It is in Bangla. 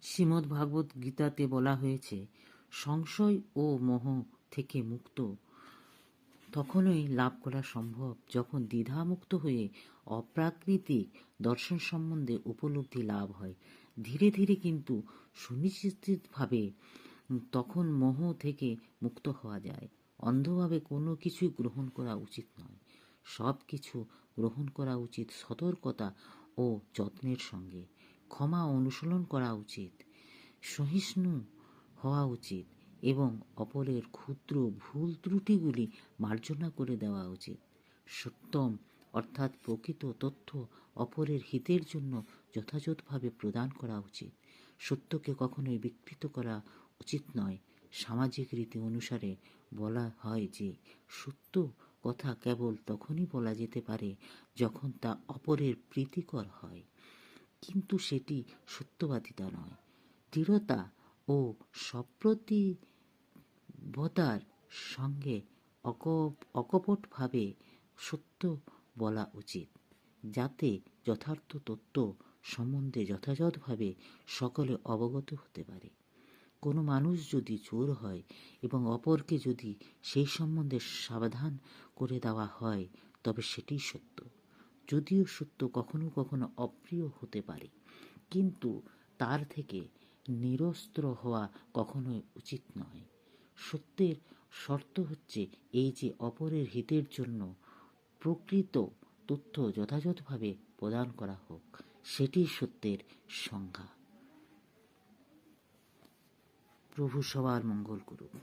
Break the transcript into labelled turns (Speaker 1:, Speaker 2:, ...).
Speaker 1: শ্রীমদ্ ভাগবত গীতাতে বলা হয়েছে, সংশয় ও মোহ থেকে মুক্ত তখনই লাভ করা সম্ভব যখন দ্বিধামুক্ত হয়ে অপ্রাকৃতিক দর্শন সম্বন্ধে উপলব্ধি লাভ হয়। ধীরে ধীরে কিন্তু সুনিশ্চিতভাবে তখন মোহ থেকে মুক্ত হওয়া যায়। অন্ধভাবে কোনো কিছুই গ্রহণ করা উচিত নয়। সব কিছু গ্রহণ করা উচিত সতর্কতা ও যত্নের সঙ্গে। ক্ষমা অনুশীলন করা উচিত, সহিষ্ণু হওয়া উচিত এবং অপরের ক্ষুদ্র ভুল ত্রুটিগুলি মার্জনা করে দেওয়া উচিত। সত্যম অর্থাৎ প্রকৃত তথ্য অপরের হিতের জন্য যথাযথভাবে প্রদান করা উচিত। সত্যকে কখনোই বিকৃত করা উচিত নয়। সামাজিক রীতি অনুসারে বলা হয় যে সত্য কথা কেবল তখনই বলা যেতে পারে যখন তা অপরের প্রীতিকর হয়, কিন্তু সেটি সত্যবাদিতা নয়। দৃঢ়তা ও সপ্রতিভতার সঙ্গে অকপটভাবে সত্য বলা উচিত, যাতে যথার্থ তত্ত্ব সম্বন্ধে যথাযথভাবে সকলে অবগত হতে পারে। কোনো মানুষ যদি চোর হয় এবং অপরকে যদি সেই সম্বন্ধে সাবধান করে দেওয়া হয়, তবে সেটি সত্য। যদিও সত্য কখনো কখনো অপ্রিয় হতে পারে, কিন্তু তার থেকে নিরস্ত্র হওয়া কখনোই উচিত নয়। সত্যের শর্ত হচ্ছে এই যে অপরের হিতের জন্য প্রকৃত তথ্য যথাযথভাবে প্রদান করা হোক। সেটি সত্যের সংজ্ঞা। প্রভু সবার মঙ্গল করুক।